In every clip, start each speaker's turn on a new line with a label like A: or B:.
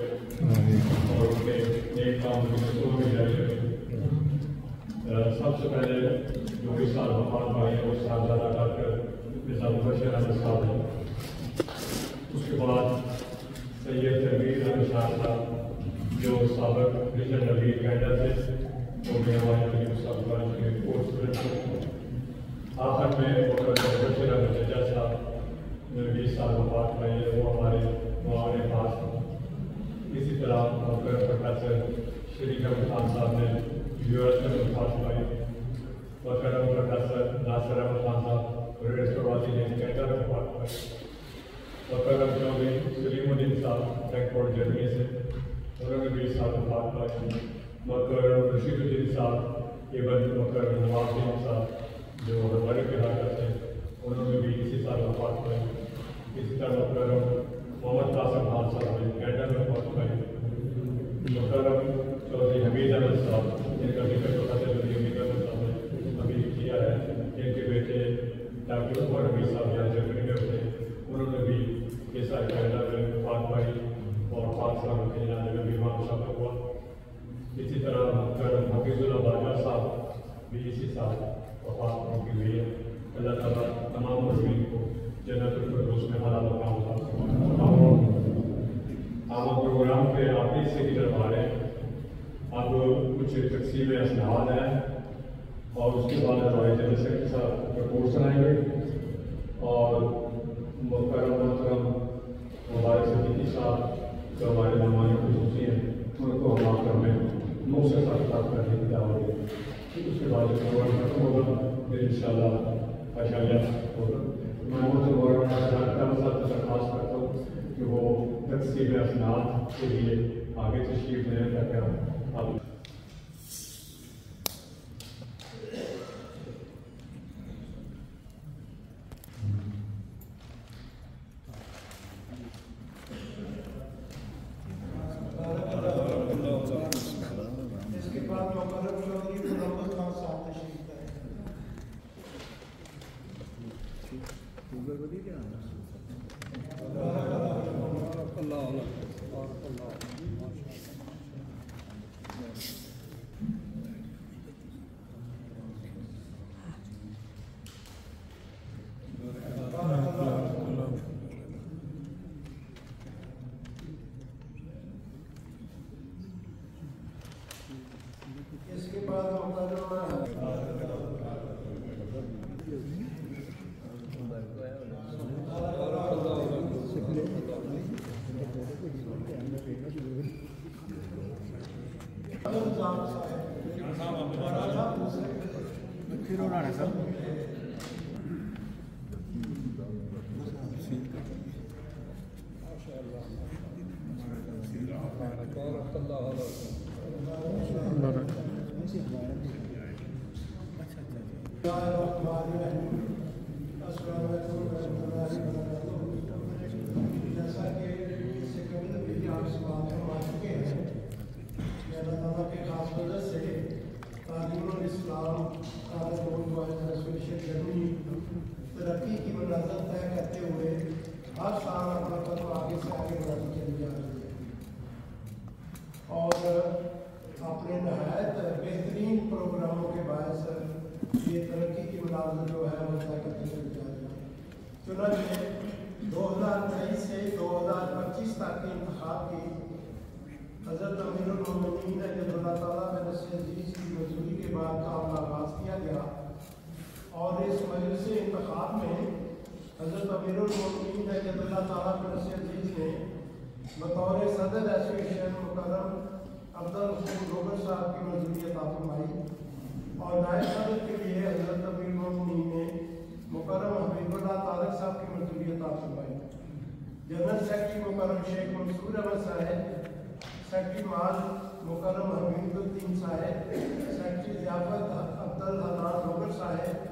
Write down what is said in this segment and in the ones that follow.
A: اور ان کے نیک کام کی رسول میں جاری رکھیں۔ سب سے پہلے جو بھی سال وفات پائے ہیں وہ سال زیادہ کر کر نظام مبشر احمد صاحب ہیں۔ اس کے بعد سید تنویر احمد شاہ صاحب جو سابق رجن نویر کینڈر تھے، وہ بھی ہمارے نبی صاحب کے کورس کرتے۔ آخر میں مبشر احمد ججا صاحب جو 20 سال وفات پائے ہیں وہ ہمارے معاون پاس ہیں۔ اسی طرح پروفیسر شریف احمد خان صاحب نے یورپ میں وفات پائی۔ پروفیسر ناصر احمد خان صاحب پروفیسر نے کینیڈا میں وفات پائی۔ پروفیسر چودھری سلیم الدین صاحب فرینکفرٹ جرمنی سے، انہوں نے 20 سال وفات پائی۔ مکرم رشید الدین صاحب ابن مکرم نواب الدین صاحب جو ہمارے علاقہ سے، انہوں نے بھی اسی سال وفات پائی۔ اسی طرح مکرم محمد قاسم خان صاحب نے کینیڈا میں وفات پائی۔ مکرم چودھری حمید احمد صاحب جن کا ذکر پروفیسر چودھری حمید احمد صاحب نے ابھی کیا ہے، جن کے بیٹے ڈاکٹر عمر حمید صاحب یہاں جرمنی میں ہوتے ہیں، انہوں نے بھی یہ سال کینیڈا میں وفات پائی اور پاکستان کے جانے میں بھی وہاں مشابہ ہوا۔ اسی طرح مکرم حفیظ اللہ باجوہ صاحب بھی اسی سال وفات پائی ہوئی ہے۔ اللہ تعالیٰ تمام مظلومین کو جنت الفردوس میں اعلیٰ مقام عطا فرمائے۔ ہم پروگرام کے آخری حصے کی طرف آ رہے ہیں۔ اب کچھ تقسیم اسناد ہیں اور اس کے بعد ہمارے جنرل سیکرٹری صاحب رپورٹ سنائیں گے اور محترم مبارک صدیقی صاحب جو ہمارے مہمان خصوصی ہیں ان کو ہم آپ میں منہ سے خطاب کرنے کی دعوت دیں۔ اس کے بعد پروگرام ختم ہوگا، پھر انشاءاللہ اشعریہ ہوگا۔ میں صاحب سے درخواست کرتا ہوں کہ وہ تقسیم اسناد کے لیے آگے تشریف لیں تاکہ ہم آپ
B: ترقی کی منازل طے کرتے ہوئے ہر سال اپنا قدم آگے سے آگے بڑھتی چلی جا رہی ہے اور اپنے نہایت بہترین پروگراموں کے باعث یہ ترقی کی منازل جو ہے وہ طے کرتی چلی جا رہی ہے۔ چنانچہ 2023 سے 2025 تک کے انتخاب کی حضرت امیر المومنین جب اللہ تعالیٰ میں نصر عزیز کی منظوری کے بعد کام آغاز کیا گیا اور اس مجلس انتخاب میں حضرت امیر المومنین جب اللہ تعالیٰ میں نصر عزیز نے بطور صدر ایسوسیشن مکرم عبدالحسین گوبر صاحب کی منظوری عطا فرمائی اور نائب صدر کے لیے حضرت امیر المومنین نے مکرم حبیب اللہ طارق صاحب کی منظوری عطا فرمائی۔ جنرل سیکرٹری مکرم شیخ منصور احمد صاحب، سیکرٹری مال مکرم حمید الدین صاحب، سیکرٹری ضیافت عبدالحنان گوبر صاحب،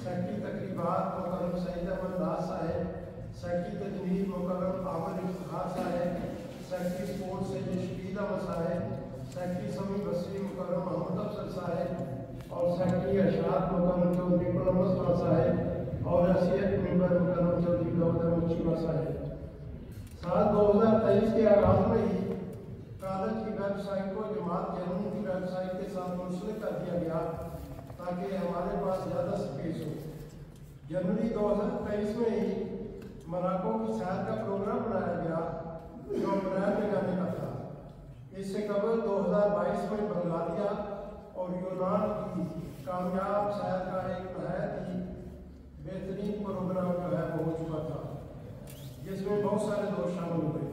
B: سیکرٹری تقریبات مکرم سعید احمد داس صاحب، سیکرٹری تجوید مکرم عامر افتخار صاحب، سیکرٹری سپورٹ سید شہید احمد صاحب، سیکرٹری سمیع بصری مکرم محمد افضل صاحب اور سیکرٹری ارشاد مکرم چودھری غلام عثمان صاحب اور حیثیت ممبر مکرم چودھری داؤد احمد چیمہ صاحب۔ سال 2023 کے آغاز میں ہی मालूमात जर्मनी की वेबसाइट के साथ मुंसलिक कर दिया गया ताकि हमारे पास ज़्यादा स्पेस हो। जनवरी 2023 में ही मोनाको की सैर का प्रोग्राम बनाया गया जो अप्रैल में जाने का था। इससे कबल 2022 में बल्गारिया और यूनान की कामयाब सैर का एक बहुत ही बेहतरीन प्रोग्राम जो है वो हो चुका था, जिसमें बहुत सारे दोस्त शामिल हुए।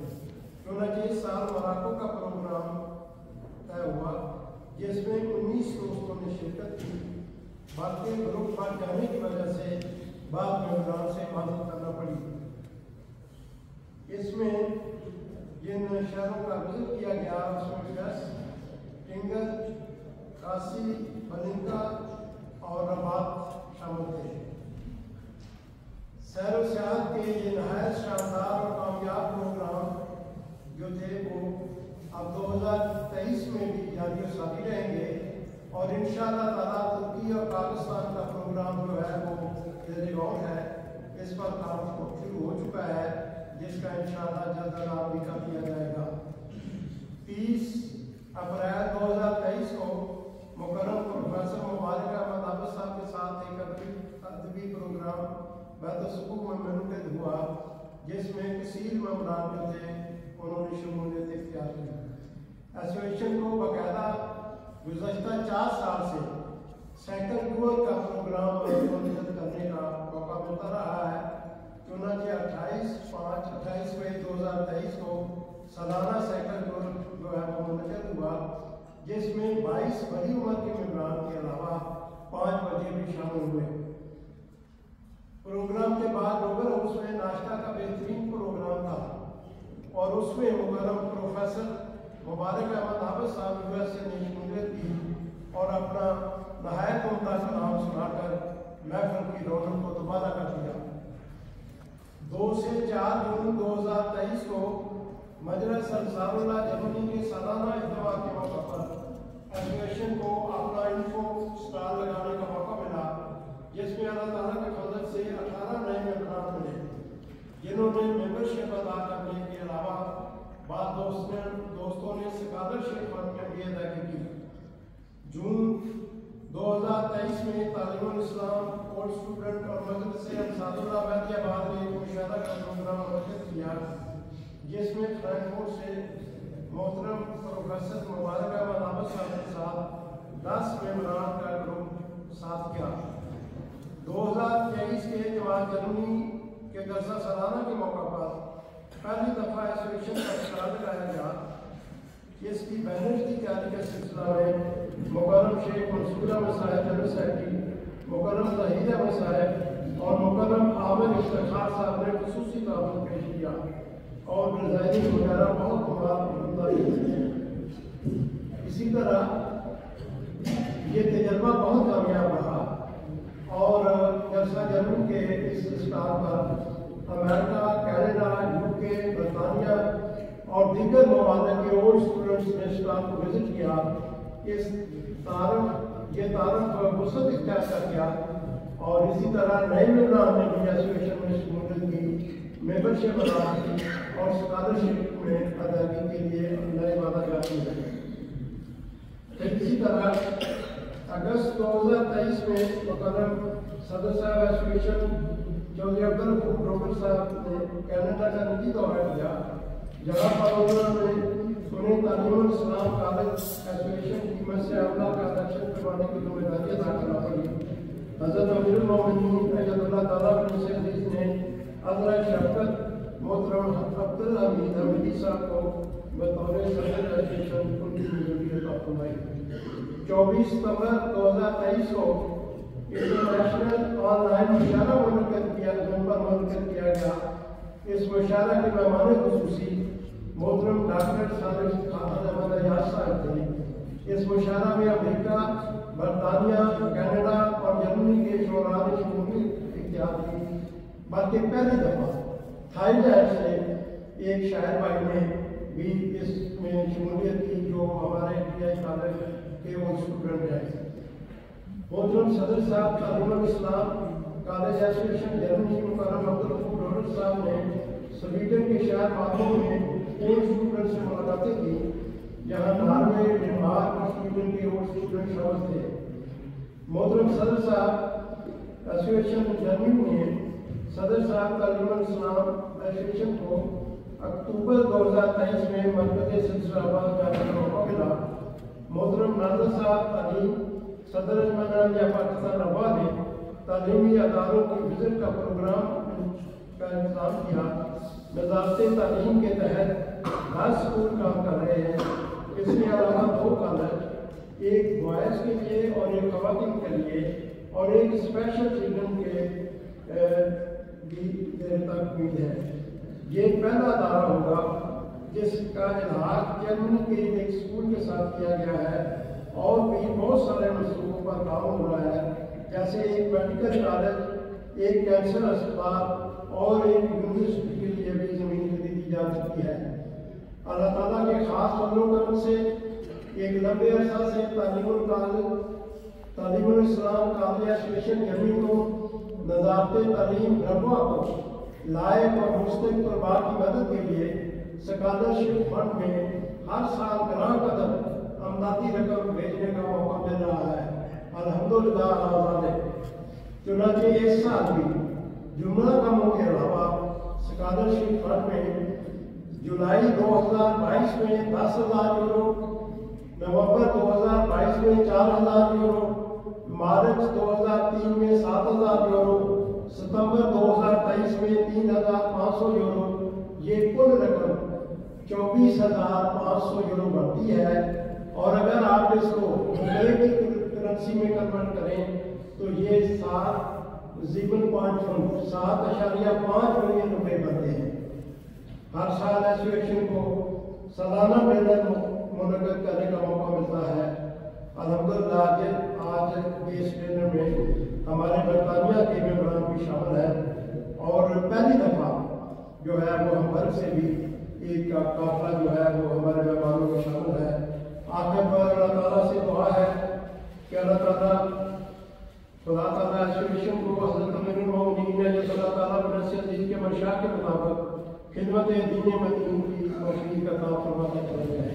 B: चुनांचे इस साल मोनाको का प्रोग्राम तय हुआ, जिसमें 19 दोस्तों ने शिरकत की। बाकी ग्रुप बढ़ जाने की वजह से बाद में उड़ान से मदद करना पड़ी। इसमें जिन शहरों का विजिट किया गया उसमें गस, टिंगर, काशी, बलिंका और रबात शामिल थे। सैर व सियाहत के ये नहायत शानदार और कामयाब प्रोग्राम जो थे वो अब 2023 में भी जारी और साथी रहेंगे और इंशाअल्लाह ताला तुर्की और पाकिस्तान का प्रोग्राम जो है वो रिकॉर्ड है, इस पर काम शुरू हो चुका है, जिसका इंशाअल्लाह जल्द आगाज भी कर दिया जाएगा। 30 अप्रैल 2023 को मुकर्रम प्रोफेसर मुबारक अहमद आबिद साहब के साथ एक अदबी प्रोग्राम बैत-उस-सुकूक में मुनक़िद हुआ, जिसमें कसीर मेंबरान जो थे उन्होंने शमूलियत इख्तियार की। एसोसिएशन को बाकायदा गुज़श्ता 4 साल से सेकंड टूर का प्रोग्राम मुनक़िद करने का मौका मिलता रहा है। चुनांचे 28 मई 2023 को सालाना सेकंड टूर जो है वो मुनक़िद हुआ, जिसमें 22 बड़ी उम्र के मेंबरान के अलावा 5 बच्चे भी शामिल हुए। प्रोग्राम के बाद रोबर हाउस में नाश्ता का बेहतरीन प्रोग्राम था और उसमें मुकर्रम प्रोफेसर मुबारक अहमद आबिद साहब यूएसए ने शमूलियत की और अपना नहायत उम्दा कलाम सुनाकर महफिल की रौनक को दोबारा कर दिया। 2 से 4 जून 2023 को मजलिस अंसारुल्लाह जर्मनी के सालाना इज्तिमा के मौके पर एसोसिएशन को अपना इन्फो स्टॉल लगाने का मौका मिला, जिसमें अल्लाह ताला के फजल से 18 नए मेंबरान मिले, जिन्होंने मेंबरशिप अदा करने के अलावा बाद दोस्तों ने स्कॉलरशिप फंड में भी अदायगी की। जून 2023 में तालिबुल इस्लाम ओल्ड स्टूडेंट और मजलिस अंसारुल्लाह बैतियाबाद ने एक मुशावरा का प्रोग्राम मुनक़िद किया, जिसमें फ्रैंकफर्ट से मोहतरम प्रोफेसर मुबारक अहमद आबिद साहब के साथ 10 मेंबरान का ग्रुप साथ किया। 2023 के जमात जर्मनी के दरसा सालाना के मौका पर पहली दफ़ा एसोसिएशन का स्टॉल लगाया गया। इसकी बैनर की तैयारी के सिलसिला में मुकर्रम शेख मंसूर अहमद साहब जनरल सेक्रेटरी, मुकर्रम ज़हीर अहमद साहब और मुकर्रम आमिर इफ्तिखार साहब ने खुसूसी ताउन पेश किया और डिज़ाइनिंग वगैरह बहुत इसी तरह ये तजर्बा बहुत कामयाब रहा और जलसा जर्मनी के इस स्टॉल पर अमेरिका, कनाडा, यूके, बरतानिया और दीगर ममालिक के ओल्ड स्टूडेंट्स ने स्टॉल को विजिट किया। ये तारफ वसत इख्तियार कर गया और इसी तरह नए मेंबरान ने भी एसोसिएशन में शमूलियत की, मेंबरशिप अदा की और स्कॉलरशिप में अदायगी के लिए नए वादा जारी है। इसी तरह अगस्त 2023 में मुकर्रम सदर साहब एसोसिएशन चौधरी अब्दुल गफूर रोबर साहब ने कनाडा का निजी दौरा किया, जहाँ पर उन्होंने उन्हें तालीमुल इस्लाम कॉलेज एसोसिएशन की मस्जिद अमला का दर्शन करवाने की जिम्मेदारी अदा करना पड़ी। हज़रत अमीरुल मोमिनीन अय्यदुल्लाह ताला बिन अज़ीज़ ने अज़रा शफ़क़त मोहतरम अब्दुल हमीद हमीदी साहब को बतौर सदर एसोसिएशन उनकी मौजूदगी अता फरमाई। 24 सितंबर 2023 को इंटरनेशनल ऑनलाइन मुशावरा मुनक़िद किया गया। इस मुशावरा के मेहमान ख़ुसूसी मोहतरम डॉक्टर साबिक़ खालिद अहमद अय्याज साहब थे। इस मुशावरा में अमेरिका, बरतानिया, कनाडा और जर्मनी के शोरा ने शमूलियत इख्तियार की, बल्कि पहली दफ़ा थाईलैंड से एक शायर भाई ने भी इसमें शमूलियत की, जो हमारे टीआई कॉलेज के वो स्टूडेंट हैं। मोहतरम सदर साहब तालीमुल इस्लाम कॉलेज एसोसिएशन जर्मनी के मुकर्रम अब्दुल गफूर रोबर साहब ने स्वीडन के शहर मार्बर्ग में ओल्ड स्टूडेंट से मुलाकातें की, जहाँ नॉर्वे, डेनमार्क और स्वीडन के और स्टूडेंट शामिल थे। मोहतरम सदर साहब एसोसिएशन जर्मनी ने सदर साहब तालीम इस्लाम एसोसिएशन को अक्टूबर 2023 में मरकज़ सिलसिलाबाद जाने का मौका मिला। मोहतरम नाज़र साहब तालीम सदर अजमान या पाकिस्तान रवा ने तालीमी अदारों की विजिट का प्रोग्राम का इंतजाम किया। वज़ारत तालीम के तहत 10 स्कूल काम कर रहे हैं। इसके अलावा 2 कॉलेज, एक बॉयज़ के लिए और एक ख़वातीन के लिए और एक स्पेशल चिल्ड्रन के भी देर तक उम्मीद है। ये पहला अदारा होगा जिसका इलाहाक जर्मनी के एक स्कूल के साथ किया गया है और भी बहुत सारे मसरूफ़ों पर काम हो रहा है, जैसे एक मेडिकल कॉलेज, एक कैंसर अस्पताल और एक यूनिवर्सिटी के लिए भी ज़मीन खरीदी जा चुकी है। अल्लाह ताला के ख़ास फज़ल-ओ-करम से एक लंबे अरसा से तालीमुल इस्लाम काबिल एसोसिएशन जर्मनी को नज़ारत तालीम रबा को लायक और मुस्तक़िल तलबा की मदद के लिए स्कॉलरशिप फंड में हर साल ग्रां कदर अमदादी रकम भेजने का मौका मिल रहा है। अल्हम्दुलिल्लाह। चुनांचे इस साल भी जुमला कामों के अलावा स्कॉलरशिप फंड में जुलाई 2022 में 10,000 यूरो, नवंबर 2022 में 4,000 यूरो, मार्च 2003 में 7,000 यूरो, सितंबर 2023 में 3,500 यूरो, ये कुल रकम 24,500 यूरो बनती है। और अगर आप इसको रुपये की करेंसी में कन्वर्ट करें तो ये 7.5 मिलियन रुपए बनते हैं। हर साल एसोसिएशन को सालाना मेला मुनक़्क़द करने का मौका मिलता है। अल्हम्दुलिल्लाह आज इस डिनर में हमारे बरतानिया के मेहमान भी शामिल हैं और पहली दफ़ा जो है वो हम घर से भी एक काफिला जो है वो हमारे मेहमानों में शामिल है। आखिर पर अल्लाह ताला से दुआ है कि अल्लाह ताला एसोसिएशन को हज़रत अमीरुल मोमिनीन अल्लाह ताला अपने के मंशा के मुताबिक खिदमत दीन मदीन की तौफीक अता फरमाता चला जाए।